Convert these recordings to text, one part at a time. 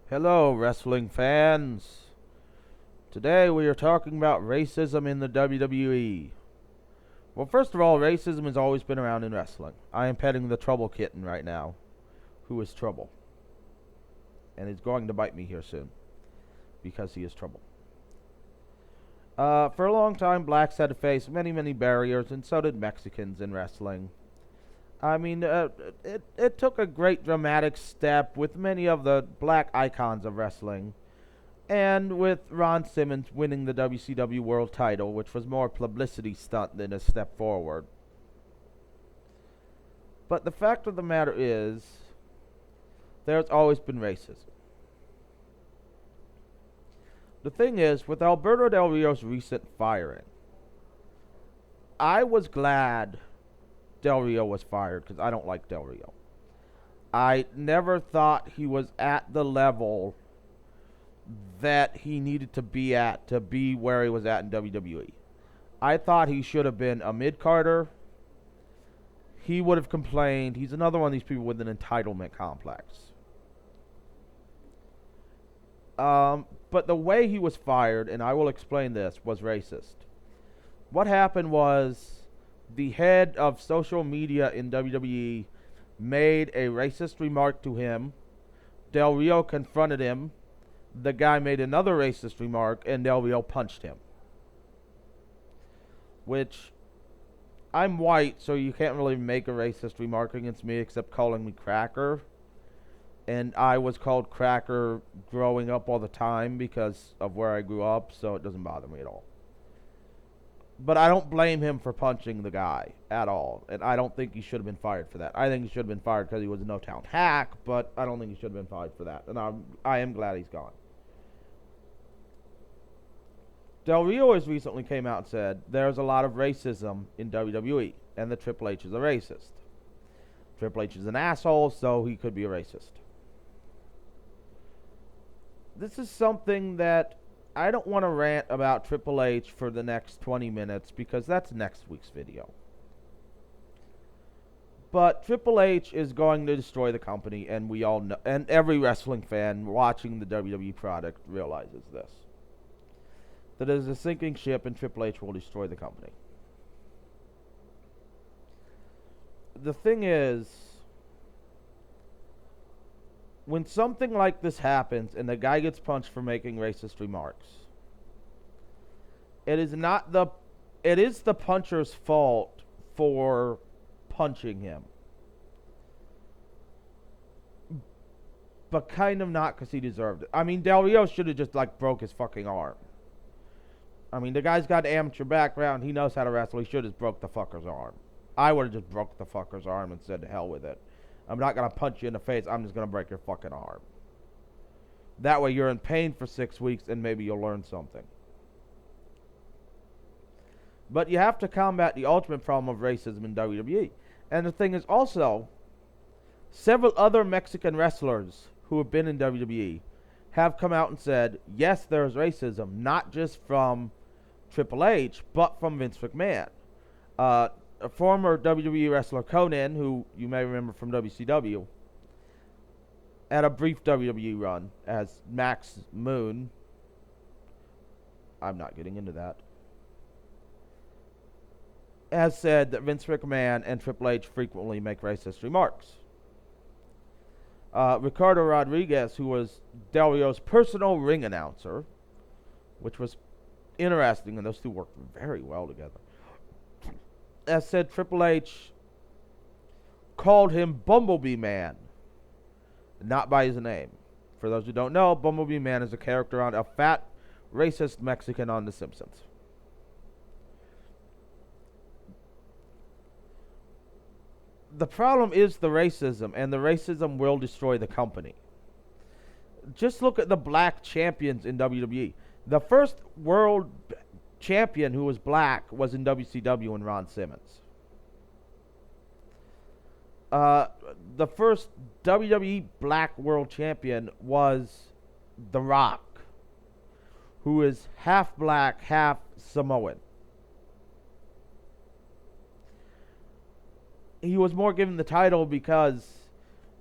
Hello, wrestling fans. Today we are talking about racism in the WWE. Well, first of all, racism has always been around in wrestling. I am petting the Trouble kitten right now, who is Trouble, and is going to bite me here soon because he is Trouble. For a long time, blacks had to face many barriers, and so did Mexicans in wrestling. I mean, it took a great dramatic step with many of the black icons of wrestling, and with Ron Simmons winning the WCW World title, which was more publicity stunt than a step forward. But the fact of the matter is, there's always been racism. The thing is, with Alberto Del Rio's recent firing, I was glad Del Rio was fired because I don't like Del Rio. I never thought he was at the level that he needed to be at to be where he was at in WWE. I thought he should have been a mid-carder. He would have complained. He's another one of these people with an entitlement complex. But the way he was fired, and I will explain this, was racist. What happened was the head of social media in WWE made a racist remark to him. Del Rio confronted him. The guy made another racist remark, and Del Rio punched him. Which, I'm white, so you can't really make a racist remark against me except calling me cracker. And I was called cracker growing up all the time because of where I grew up, so it doesn't bother me at all. But I don't blame him for punching the guy at all. And I don't think he should have been fired for that. I think he should have been fired because he was a no-town hack, but I don't think he should have been fired for that. And I am glad he's gone. Del Rio has recently came out and said there's a lot of racism in WWE, and that Triple H is a racist. Triple H is an asshole, so he could be a racist. This is something that I don't want to rant about Triple H for the next 20 minutes because that's next week's video. But Triple H is going to destroy the company, and we all know, and every wrestling fan watching the WWE product realizes this. That it is a sinking ship, and Triple H will destroy the company. The thing is, when something like this happens and the guy gets punched for making racist remarks, it is the puncher's fault for punching him. But kind of not because he deserved it. I mean, Del Rio should have just broke his fucking arm. I mean, the guy's got an amateur background. He knows how to wrestle. He should have just broke the fucker's arm. I would have just broke the fucker's arm and said to hell with it. I'm not going to punch you in the face. I'm just going to break your fucking arm. That way you're in pain for 6 weeks and maybe you'll learn something. But you have to combat the ultimate problem of racism in WWE. And the thing is also, several other Mexican wrestlers who have been in WWE have come out and said, yes, there's racism, not just from Triple H, but from Vince McMahon. A former WWE wrestler, Conan, who you may remember from WCW, had a brief WWE run as Max Moon. I'm not getting into that. Has said that Vince McMahon and Triple H frequently make racist remarks. Ricardo Rodriguez, who was Del Rio's personal ring announcer, which was interesting, and those two worked very well together, has said Triple H called him Bumblebee Man, not by his name. For those who don't know, Bumblebee Man is a character on a fat, racist Mexican on The Simpsons. The problem is the racism, and the racism will destroy the company. Just look at the black champions in WWE. The first world champion who was black was in WCW and Ron Simmons. The first WWE black world champion was The Rock, who is half black, half Samoan. He was more given the title because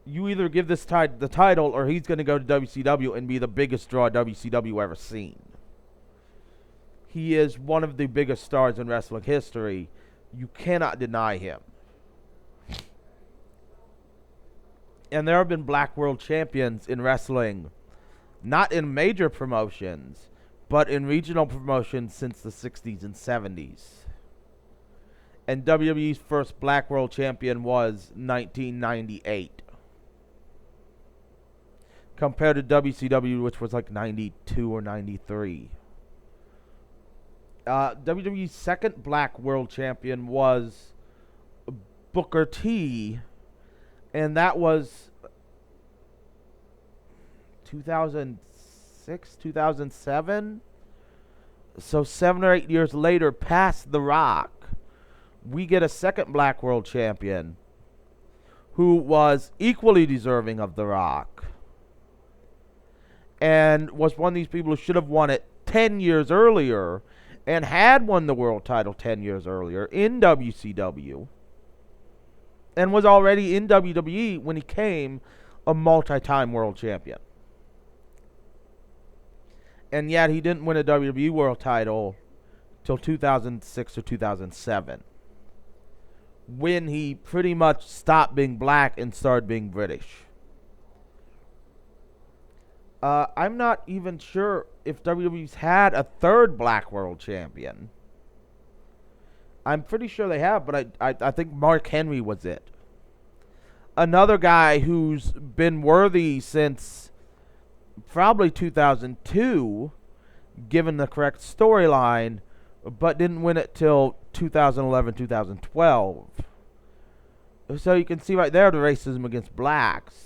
you either give this the title or he's going to go to WCW and be the biggest draw WCW ever seen. He is one of the biggest stars in wrestling history. You cannot deny him. And there have been black world champions in wrestling, not in major promotions, but in regional promotions since the 60s and 70s. And WWE's first black world champion was 1998. Compared to WCW, which was like 92 or 93. WWE's second black world champion was Booker T, and that was 2006, 2007. So 7 or 8 years later, past The Rock, we get a second black world champion who was equally deserving of The Rock and was one of these people who should have won it 10 years earlier and had won the world title 10 years earlier in WCW and was already in WWE when he became a multi-time world champion. And yet he didn't win a WWE world title till 2006 or 2007, when he pretty much stopped being black and started being British. I'm not even sure if WWE's had a third black world champion. I'm pretty sure they have, but I think Mark Henry was it. Another guy who's been worthy since probably 2002, given the correct storyline, but didn't win it till 2011, 2012. So you can see right there the racism against blacks.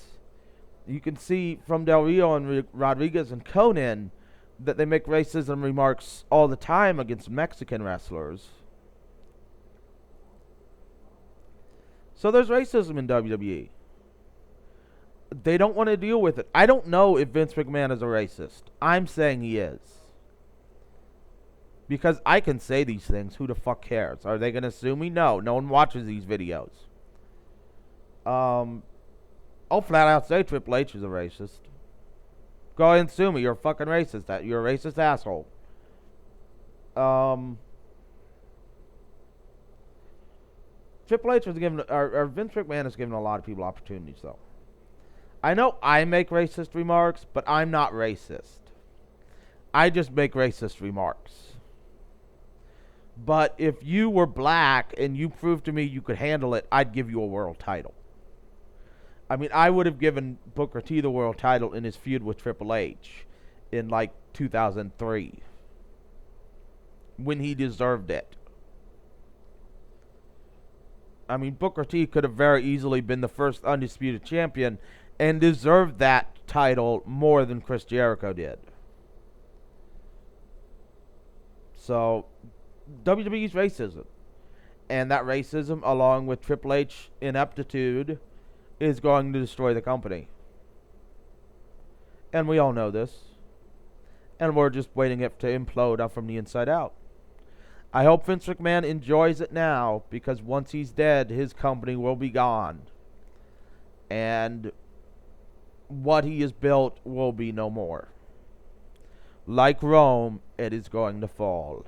You can see from Del Rio and Rodriguez and Conan that they make racism remarks all the time against Mexican wrestlers. So there's racism in WWE. They don't want to deal with it. I don't know if Vince McMahon is a racist. I'm saying he is. Because I can say these things. Who the fuck cares? Are they going to sue me? No. No one watches these videos. I'll flat out say Triple H is a racist. Go ahead and sue me. You're a fucking racist. You're a racist asshole. Triple H was given, or Vince McMahon has given a lot of people opportunities, though. I know I make racist remarks, but I'm not racist. I just make racist remarks. But if you were black and you proved to me you could handle it, I'd give you a world title. I mean, I would have given Booker T the world title in his feud with Triple H in like 2003 when he deserved it. I mean, Booker T could have very easily been the first undisputed champion and deserved that title more than Chris Jericho did. So, WWE's racism. And that racism, along with Triple H ineptitude, is going to destroy the company. And we all know this. And we're just waiting it to implode up from the inside out. I hope Vince McMahon enjoys it now, because once he's dead, his company will be gone. And what he has built will be no more. Like Rome, it is going to fall.